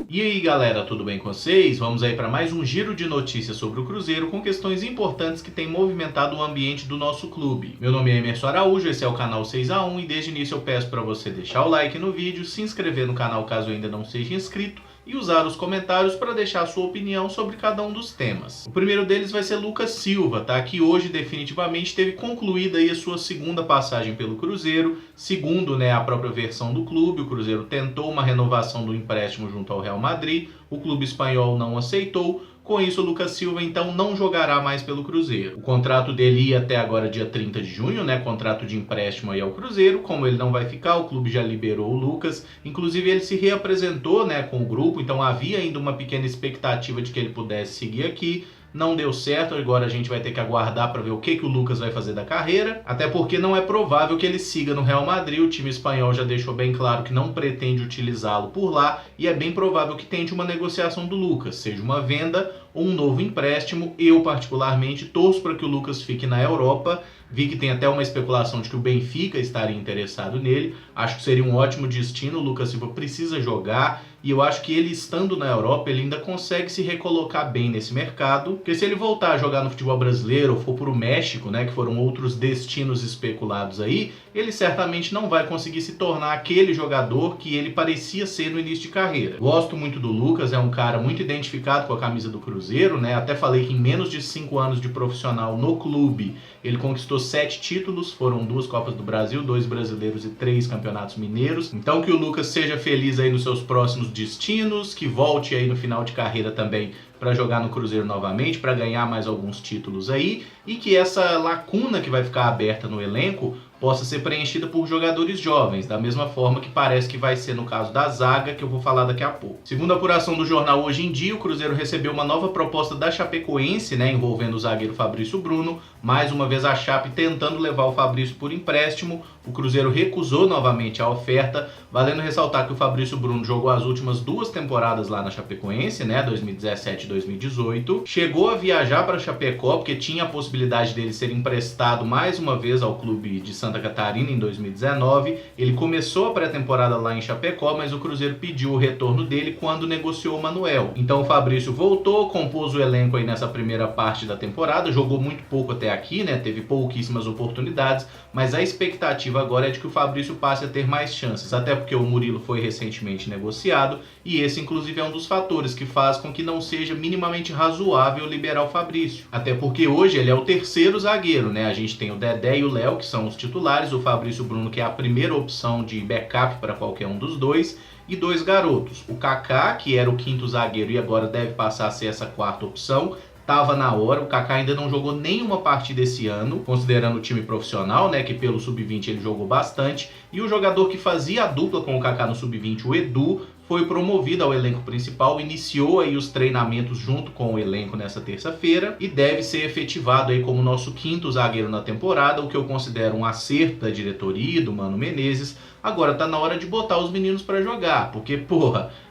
E aí galera, tudo bem com vocês? Vamos aí para mais um giro de notícias sobre o Cruzeiro com questões importantes que têm movimentado o ambiente do nosso clube. Meu nome é Emerson Araújo, esse é o canal 6x1 e desde o início eu peço para você deixar o like no vídeo, se inscrever no canal caso ainda não seja inscrito e usar os comentários para deixar a sua opinião sobre cada um dos temas. O primeiro deles vai ser Lucas Silva, tá? Que hoje definitivamente teve concluída aí a sua segunda passagem pelo Cruzeiro. Segundo, a própria versão do clube, o Cruzeiro tentou uma renovação do empréstimo junto ao Real Madrid, o clube espanhol não aceitou. Com isso, o Lucas Silva então não jogará mais pelo Cruzeiro. O contrato dele ia até agora dia 30 de junho, contrato de empréstimo aí ao Cruzeiro. Como ele não vai ficar, o clube já liberou o Lucas. Inclusive ele se reapresentou com o grupo, então havia ainda uma pequena expectativa de que ele pudesse seguir aqui. Não deu certo, agora a gente vai ter que aguardar para ver o que o Lucas vai fazer da carreira, até porque não é provável que ele siga no Real Madrid. O time espanhol já deixou bem claro que não pretende utilizá-lo por lá e é bem provável que tente uma negociação do Lucas, seja uma venda ou um novo empréstimo. Eu particularmente torço para que o Lucas fique na Europa. Vi que tem até uma especulação de que o Benfica estaria interessado nele. Acho que seria um ótimo destino. O Lucas Silva precisa jogar e eu acho que ele estando na Europa, ele ainda consegue se recolocar bem nesse mercado. Porque se ele voltar a jogar no futebol brasileiro ou for para o México, que foram outros destinos especulados aí, ele certamente não vai conseguir se tornar aquele jogador que ele parecia ser no início de carreira. Gosto muito do Lucas, é um cara muito identificado com a camisa do Cruzeiro, Até falei que em menos de 5 anos de profissional no clube, ele conquistou 7 títulos, foram 2 Copas do Brasil, 2 brasileiros e 3 campeonatos mineiros. Então que o Lucas seja feliz aí nos seus próximos destinos, que volte aí no final de carreira também para jogar no Cruzeiro novamente, para ganhar mais alguns títulos aí, e que essa lacuna que vai ficar aberta no elenco possa ser preenchida por jogadores jovens, da mesma forma que parece que vai ser no caso da zaga, que eu vou falar daqui a pouco. Segundo a apuração do jornal Hoje em Dia, o Cruzeiro recebeu uma nova proposta da Chapecoense, envolvendo o zagueiro Fabrício Bruno. Mais uma vez a Chape tentando levar o Fabrício por empréstimo. O Cruzeiro recusou novamente a oferta, valendo ressaltar que o Fabrício Bruno jogou as últimas 2 temporadas lá na Chapecoense, 2017 e 2018. Chegou a viajar para Chapecó, porque tinha a possibilidade dele ser emprestado mais uma vez ao clube de Santa Catarina em 2019. Ele começou a pré-temporada lá em Chapecó, mas o Cruzeiro pediu o retorno dele quando negociou o Manuel. Então o Fabrício voltou, compôs o elenco aí nessa primeira parte da temporada, jogou muito pouco até aqui, teve pouquíssimas oportunidades, mas a expectativa agora é de que o Fabrício passe a ter mais chances, até porque o Murilo foi recentemente negociado e esse inclusive é um dos fatores que faz com que não seja minimamente razoável liberar o Fabrício. Até porque hoje ele é o terceiro zagueiro, A gente tem o Dedé e o Léo, que são os titulares, o Fabrício Bruno, que é a primeira opção de backup para qualquer um dos dois, e 2 garotos. O Kaká, que era o 5º zagueiro e agora deve passar a ser essa 4ª opção. Estava na hora, o Kaká ainda não jogou nenhuma partida esse ano, considerando o time profissional, que pelo Sub-20 ele jogou bastante, e o jogador que fazia a dupla com o Kaká no Sub-20, o Edu, foi promovido ao elenco principal, iniciou aí os treinamentos junto com o elenco nessa terça-feira e deve ser efetivado aí como nosso 5º zagueiro na temporada, o que eu considero um acerto da diretoria e do Mano Menezes. Agora tá na hora de botar os meninos para jogar, porque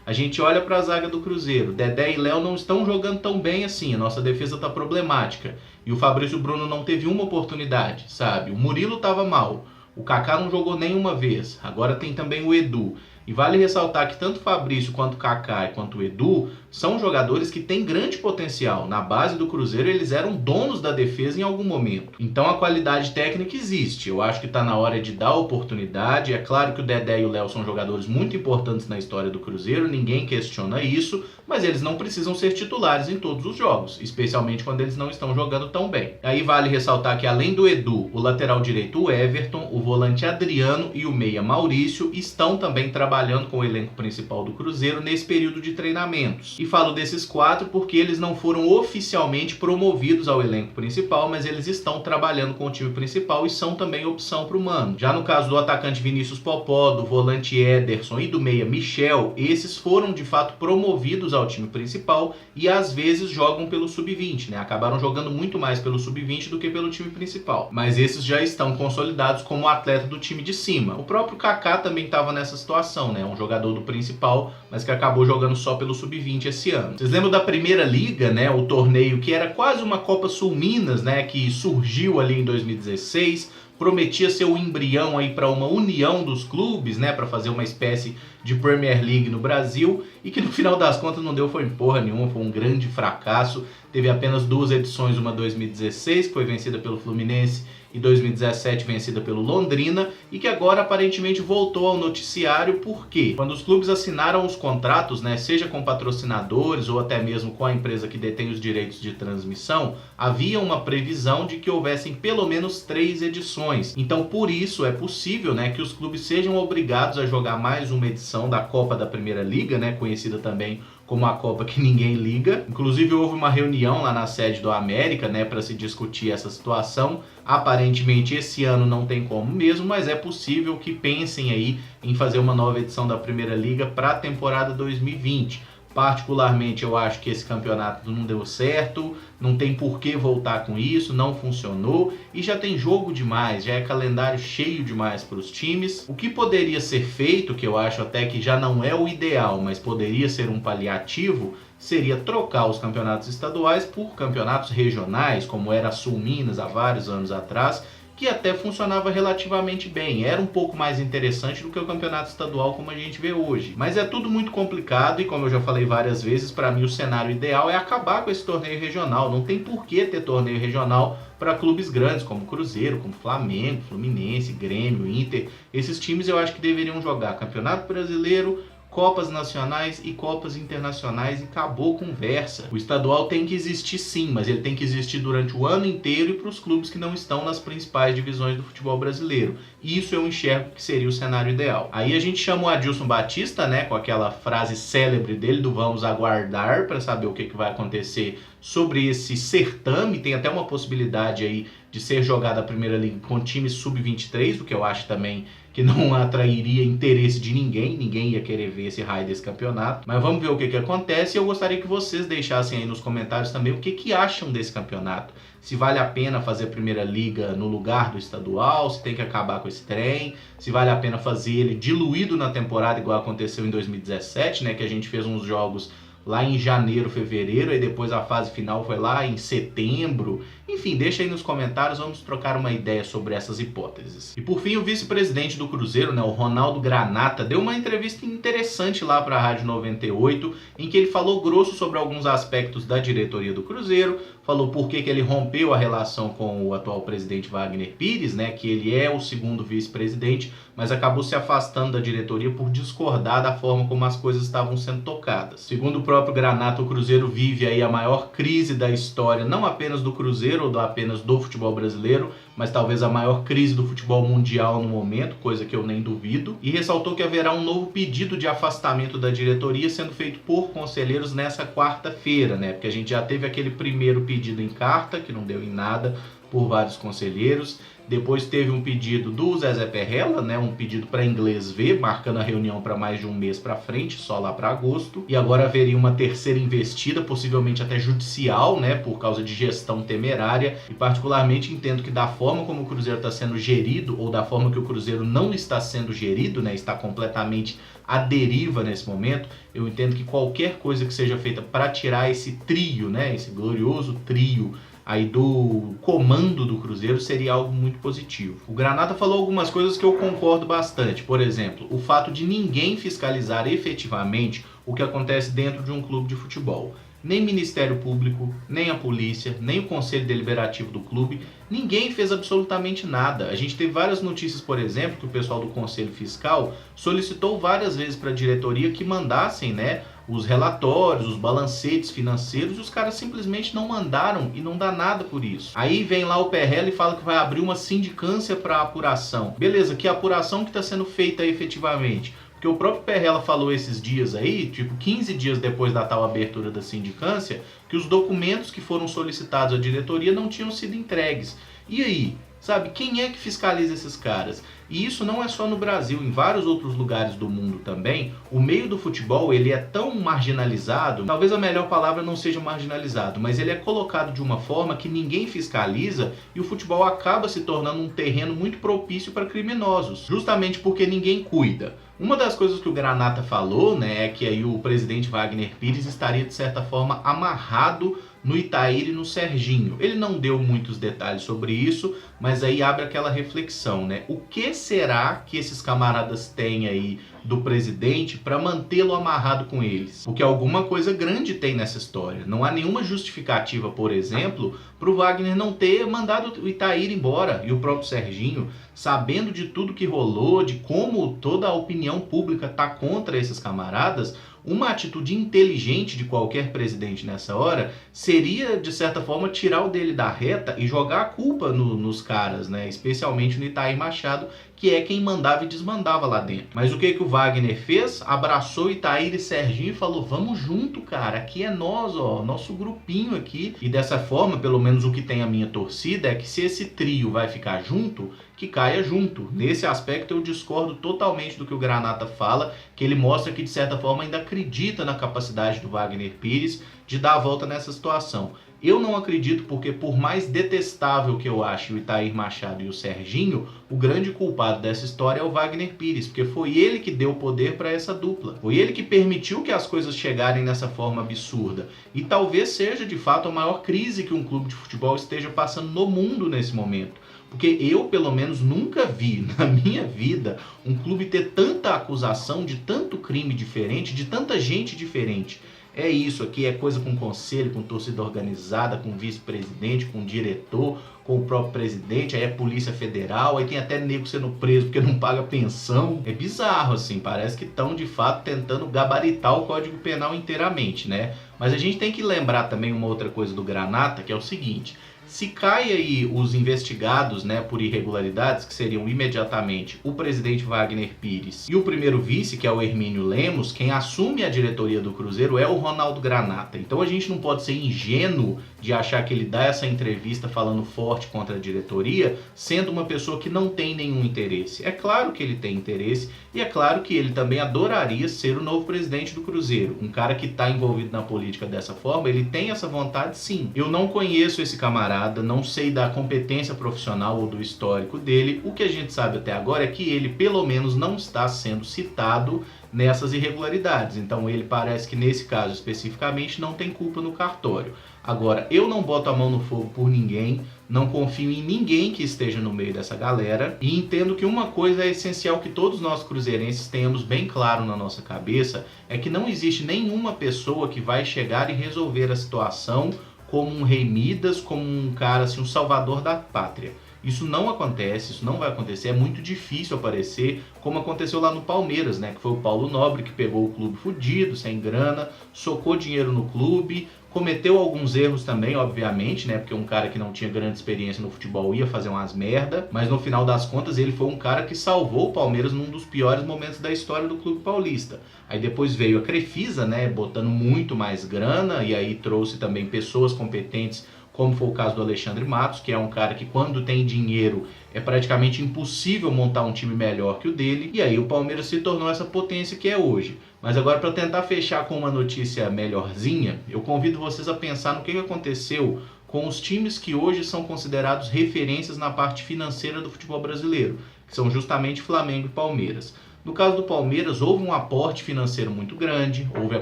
a gente olha para a zaga do Cruzeiro, Dedé e Léo não estão jogando tão bem assim, a nossa defesa tá problemática e o Fabrício Bruno não teve uma oportunidade, O Murilo tava mal, o Kaká não jogou nenhuma vez, agora tem também o Edu. E vale ressaltar que tanto o Fabrício, quanto o Kaká e quanto o Edu são jogadores que têm grande potencial. Na base do Cruzeiro eles eram donos da defesa em algum momento. Então a qualidade técnica existe. Eu acho que está na hora de dar oportunidade. É claro que o Dedé e o Léo são jogadores muito importantes na história do Cruzeiro, ninguém questiona isso, mas eles não precisam ser titulares em todos os jogos, especialmente quando eles não estão jogando tão bem. Aí vale ressaltar que além do Edu, o lateral direito o Everton, o volante Adriano e o meia Maurício estão também trabalhando com o elenco principal do Cruzeiro nesse período de treinamentos. E falo desses 4 porque eles não foram oficialmente promovidos ao elenco principal, mas eles estão trabalhando com o time principal e são também opção para o Mano. Já no caso do atacante Vinícius Popó, do volante Ederson e do meia Michel, esses foram de fato promovidos ao time principal e às vezes jogam pelo Sub-20, Acabaram jogando muito mais pelo Sub-20 do que pelo time principal. Mas esses já estão consolidados como atleta do time de cima. O próprio Kaká também estava nessa situação, seleção, né? Um jogador do principal, mas que acabou jogando só pelo Sub-20 esse ano. Vocês lembram da Primeira Liga, né? O torneio que era quase uma Copa Sul Minas, né? Que surgiu ali em 2016, prometia ser o embrião aí para uma união dos clubes, né, para fazer uma espécie de Premier League no Brasil, e que no final das contas não deu foi porra nenhuma, foi um grande fracasso. Teve apenas 2 edições, uma 2016, que foi vencida pelo Fluminense, e 2017 vencida pelo Londrina, e que agora aparentemente voltou ao noticiário. Porque quando os clubes assinaram os contratos, né, seja com patrocinadores ou até mesmo com a empresa que detém os direitos de transmissão, havia uma previsão de que houvessem pelo menos 3 edições. Então por isso é possível, né, que os clubes sejam obrigados a jogar mais uma edição da Copa da Primeira Liga, né, conhecida também como a Copa que ninguém liga. Inclusive houve uma reunião lá na sede do América, né, para se discutir essa situação. Aparentemente esse ano não tem como mesmo, mas é possível que pensem aí em fazer uma nova edição da Primeira Liga para a temporada 2020. Particularmente eu acho que esse campeonato não deu certo, não tem por que voltar com isso, não funcionou e já tem jogo demais, já é calendário cheio demais para os times. O que poderia ser feito, que eu acho até que já não é o ideal, mas poderia ser um paliativo, seria trocar os campeonatos estaduais por campeonatos regionais, como era a Sul Minas há vários anos atrás, que até funcionava relativamente bem, era um pouco mais interessante do que o campeonato estadual como a gente vê hoje. Mas é tudo muito complicado e, como eu já falei várias vezes, para mim o cenário ideal é acabar com esse torneio regional. Não tem por que ter torneio regional para clubes grandes como Cruzeiro, como Flamengo, Fluminense, Grêmio, Inter. Esses times eu acho que deveriam jogar Campeonato Brasileiro, Copas nacionais e Copas internacionais, e acabou conversa. O estadual tem que existir sim, mas ele tem que existir durante o ano inteiro e para os clubes que não estão nas principais divisões do futebol brasileiro. Isso eu enxergo que seria o cenário ideal. Aí a gente chama o Adilson Batista, né, com aquela frase célebre dele do vamos aguardar para saber o que vai acontecer sobre esse certame. Tem até uma possibilidade aí de ser jogada a Primeira Liga com times sub-23, o que eu acho também que não atrairia interesse de ninguém ia querer ver esse raio desse campeonato. Mas vamos ver o que acontece, e eu gostaria que vocês deixassem aí nos comentários também o que acham desse campeonato. Se vale a pena fazer a Primeira Liga no lugar do estadual, se tem que acabar com esse trem, se vale a pena fazer ele diluído na temporada igual aconteceu em 2017, né, que a gente fez uns jogos lá em janeiro, fevereiro, e depois a fase final foi lá em setembro. Enfim, deixa aí nos comentários, vamos trocar uma ideia sobre essas hipóteses. E por fim, o vice-presidente do Cruzeiro, né, o Ronaldo Granata, deu uma entrevista interessante lá para a Rádio 98, em que ele falou grosso sobre alguns aspectos da diretoria do Cruzeiro, falou por que ele rompeu a relação com o atual presidente Wagner Pires, né, que ele é o segundo vice-presidente, mas acabou se afastando da diretoria por discordar da forma como as coisas estavam sendo tocadas. Segundo o próprio Granata, o Cruzeiro vive aí a maior crise da história, não apenas do Cruzeiro ou apenas do futebol brasileiro, mas talvez a maior crise do futebol mundial no momento, coisa que eu nem duvido, e ressaltou que haverá um novo pedido de afastamento da diretoria sendo feito por conselheiros nessa quarta-feira, né? Porque a gente já teve aquele primeiro pedido em carta, que não deu em nada, por vários conselheiros. Depois teve um pedido do Zezé Perrella, né, um pedido para inglês ver, marcando a reunião para mais de um mês para frente, só lá para agosto. E agora haveria uma terceira investida, possivelmente até judicial, né, por causa de gestão temerária. E particularmente entendo que da forma como o Cruzeiro está sendo gerido, ou da forma que o Cruzeiro não está sendo gerido, né, está completamente à deriva nesse momento, eu entendo que qualquer coisa que seja feita para tirar esse trio, né, esse glorioso trio aí do comando do Cruzeiro, seria algo muito positivo. O Granata falou algumas coisas que eu concordo bastante. Por exemplo, o fato de ninguém fiscalizar efetivamente o que acontece dentro de um clube de futebol. Nem Ministério Público, nem a polícia, nem o Conselho Deliberativo do clube, ninguém fez absolutamente nada. A gente teve várias notícias, por exemplo, que o pessoal do Conselho Fiscal solicitou várias vezes para a diretoria que mandassem, né, os relatórios, os balancetes financeiros, e os caras simplesmente não mandaram e não dá nada por isso. Aí vem lá o Perrella e fala que vai abrir uma sindicância para apuração. Beleza, que apuração que está sendo feita efetivamente? Porque o próprio Perrella falou esses dias aí, tipo 15 dias depois da tal abertura da sindicância, que os documentos que foram solicitados à diretoria não tinham sido entregues. E aí? Sabe, quem é que fiscaliza esses caras? E isso não é só no Brasil, em vários outros lugares do mundo também. O meio do futebol, ele é tão marginalizado, talvez a melhor palavra não seja marginalizado, mas ele é colocado de uma forma que ninguém fiscaliza, e o futebol acaba se tornando um terreno muito propício para criminosos, justamente porque ninguém cuida. Uma das coisas que o Granata falou, né, é que aí o presidente Wagner Pires estaria, de certa forma, amarrado no Ittair e no Serginho. Ele não deu muitos detalhes sobre isso, mas aí abre aquela reflexão, né? O que será que esses camaradas têm aí do presidente para mantê-lo amarrado com eles? Porque alguma coisa grande tem nessa história. Não há nenhuma justificativa, por exemplo, para o Wagner não ter mandado o Ittair embora e o próprio Serginho, sabendo de tudo que rolou, de como toda a opinião pública está contra esses camaradas. Uma atitude inteligente de qualquer presidente nessa hora seria, de certa forma, tirar o dele da reta e jogar a culpa nos caras, né? Especialmente no Ittair Machado, que é quem mandava e desmandava lá dentro. Mas o que o Wagner fez? Abraçou Ittair e Serginho e falou: vamos junto, cara, aqui é nós, ó, nosso grupinho aqui. E dessa forma, pelo menos o que tem a minha torcida é que se esse trio vai ficar junto, que caia junto. Nesse aspecto eu discordo totalmente do que o Granata fala, que ele mostra que de certa forma ainda acredita na capacidade do Wagner Pires de dar a volta nessa situação. Eu não acredito porque, por mais detestável que eu ache o Ittair Machado e o Serginho, o grande culpado dessa história é o Wagner Pires, porque foi ele que deu poder para essa dupla. Foi ele que permitiu que as coisas chegarem nessa forma absurda. E talvez seja, de fato, a maior crise que um clube de futebol esteja passando no mundo nesse momento. Porque eu, pelo menos, nunca vi na minha vida um clube ter tanta acusação de tanto crime diferente, de tanta gente diferente. É isso aqui, é coisa com conselho, com torcida organizada, com vice-presidente, com diretor, com o próprio presidente, aí é polícia federal, aí tem até nego sendo preso porque não paga pensão. É bizarro, assim, parece que estão de fato tentando gabaritar o Código Penal inteiramente, né? Mas a gente tem que lembrar também uma outra coisa do Granata, que é o seguinte: se cai aí os investigados, né, por irregularidades, que seriam imediatamente o presidente Wagner Pires e o primeiro vice, que é o Hermínio Lemos, quem assume a diretoria do Cruzeiro é o Ronaldo Granata. Então a gente não pode ser ingênuo de achar que ele dá essa entrevista falando forte contra a diretoria, sendo uma pessoa que não tem nenhum interesse. É claro que ele tem interesse e é claro que ele também adoraria ser o novo presidente do Cruzeiro. Um cara que está envolvido na política dessa forma, ele tem essa vontade, sim. Eu não conheço esse camarada, não sei da competência profissional ou do histórico dele. O que a gente sabe até agora é que ele, pelo menos, não está sendo citado nessas irregularidades. Então ele parece que nesse caso especificamente não tem culpa no cartório. Agora, eu não boto a mão no fogo por ninguém, não confio em ninguém que esteja no meio dessa galera e entendo que uma coisa é essencial que todos nós cruzeirenses tenhamos bem claro na nossa cabeça, é que não existe nenhuma pessoa que vai chegar e resolver a situação como um rei Midas, como um cara assim, um salvador da pátria. Isso não acontece, isso não vai acontecer, é muito difícil aparecer, como aconteceu lá no Palmeiras, né? Que foi o Paulo Nobre que pegou o clube fudido, sem grana, socou dinheiro no clube, cometeu alguns erros também, obviamente, né? Porque um cara que não tinha grande experiência no futebol ia fazer umas merda, mas no final das contas ele foi um cara que salvou o Palmeiras num dos piores momentos da história do clube paulista. Aí depois veio a Crefisa, né? Botando muito mais grana e aí trouxe também pessoas competentes, como foi o caso do Alexandre Matos, que é um cara que quando tem dinheiro é praticamente impossível montar um time melhor que o dele, e aí o Palmeiras se tornou essa potência que é hoje. Mas agora, para tentar fechar com uma notícia melhorzinha, eu convido vocês a pensar no que aconteceu com os times que hoje são considerados referências na parte financeira do futebol brasileiro, que são justamente Flamengo e Palmeiras. No caso do Palmeiras, houve um aporte financeiro muito grande, houve a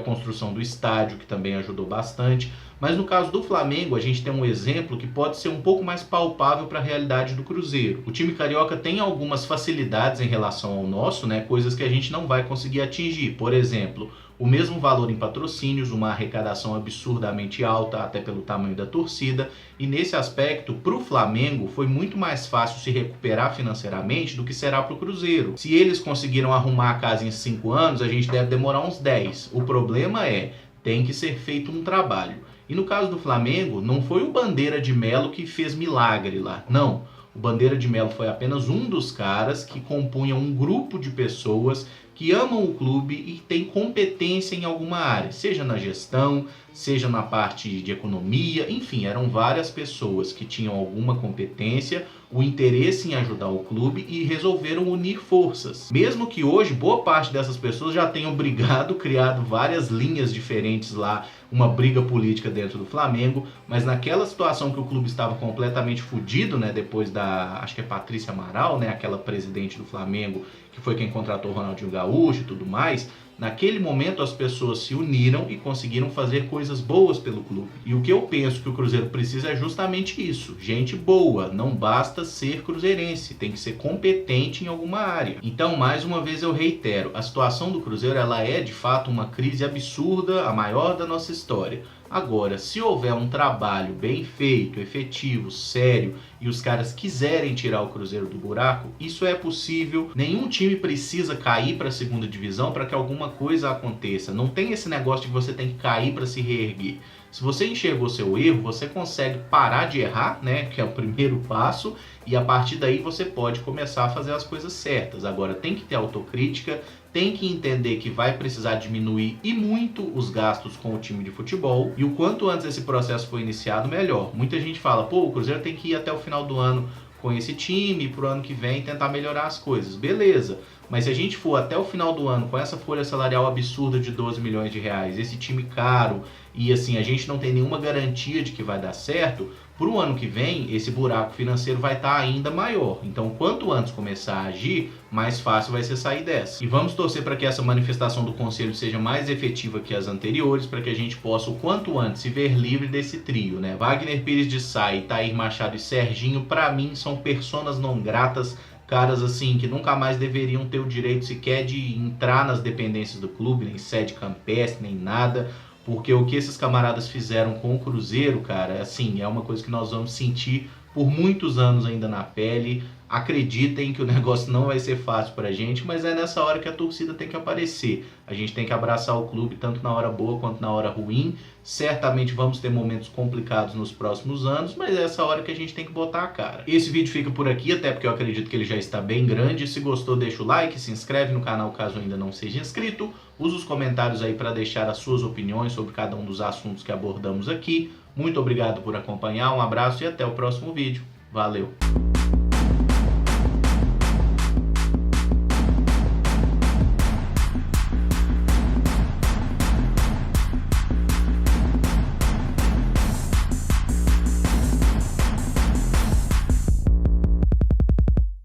construção do estádio, que também ajudou bastante, mas no caso do Flamengo, a gente tem um exemplo que pode ser um pouco mais palpável para a realidade do Cruzeiro. O time carioca tem algumas facilidades em relação ao nosso, né, coisas que a gente não vai conseguir atingir. Por exemplo, o mesmo valor em patrocínios, uma arrecadação absurdamente alta, até pelo tamanho da torcida, e nesse aspecto, para o Flamengo, foi muito mais fácil se recuperar financeiramente do que será para o Cruzeiro. Se eles conseguiram arrumar a casa em 5 anos, a gente deve demorar uns 10. O problema é, tem que ser feito um trabalho. E no caso do Flamengo, não foi o Bandeira de Melo que fez milagre lá, não. O Bandeira de Melo foi apenas um dos caras que compunha um grupo de pessoas que amam o clube e têm competência em alguma área, seja na gestão, seja na parte de economia, enfim, eram várias pessoas que tinham alguma competência, o interesse em ajudar o clube e resolveram unir forças. Mesmo que hoje boa parte dessas pessoas já tenham brigado, criado várias linhas diferentes lá, uma briga política dentro do Flamengo, mas naquela situação que o clube estava completamente fudido, né, depois da, acho que é Patrícia Amaral, né, aquela presidente do Flamengo, que foi quem contratou o Ronaldinho Gaúcho e tudo mais, naquele momento as pessoas se uniram e conseguiram fazer coisas boas pelo clube. E o que eu penso que o Cruzeiro precisa é justamente isso, gente boa, não basta ser cruzeirense, tem que ser competente em alguma área. Então, mais uma vez eu reitero, a situação do Cruzeiro ela é de fato uma crise absurda, a maior da nossa história. Agora, se houver um trabalho bem feito, efetivo, sério, e os caras quiserem tirar o Cruzeiro do buraco, isso é possível. Nenhum time precisa cair para a segunda divisão para que alguma coisa aconteça. Não tem esse negócio de que você tem que cair para se reerguer. Se você enxergou seu erro, você consegue parar de errar, né, que é o primeiro passo, e a partir daí você pode começar a fazer as coisas certas. Agora, tem que ter autocrítica, tem que entender que vai precisar diminuir e muito os gastos com o time de futebol, e o quanto antes esse processo for iniciado, melhor. Muita gente fala, pô, o Cruzeiro tem que ir até o final do ano com esse time, pro ano que vem tentar melhorar as coisas. Beleza, mas se a gente for até o final do ano com essa folha salarial absurda de 12 milhões de reais, esse time caro, e assim, a gente não tem nenhuma garantia de que vai dar certo, pro ano que vem, esse buraco financeiro vai estar ainda maior. Então, quanto antes começar a agir, mais fácil vai ser sair dessa. E vamos torcer para que essa manifestação do Conselho seja mais efetiva que as anteriores, para que a gente possa, o quanto antes, se ver livre desse trio, né? Wagner Pires de Sá, Itair Machado e Serginho, para mim, são personas não gratas, caras assim que nunca mais deveriam ter o direito sequer de entrar nas dependências do clube, nem sede campestre, nem nada. Porque o que esses camaradas fizeram com o Cruzeiro, cara, assim, é uma coisa que nós vamos sentir por muitos anos ainda na pele. Acreditem que o negócio não vai ser fácil pra gente, mas é nessa hora que a torcida tem que aparecer. A gente tem que abraçar o clube tanto na hora boa quanto na hora ruim. Certamente vamos ter momentos complicados nos próximos anos, mas é essa hora que a gente tem que botar a cara. Esse vídeo fica por aqui, até porque eu acredito que ele já está bem grande. Se gostou, deixa o like, se inscreve no canal caso ainda não seja inscrito. Usa os comentários aí para deixar as suas opiniões sobre cada um dos assuntos que abordamos aqui. Muito obrigado por acompanhar, um abraço e até o próximo vídeo. Valeu!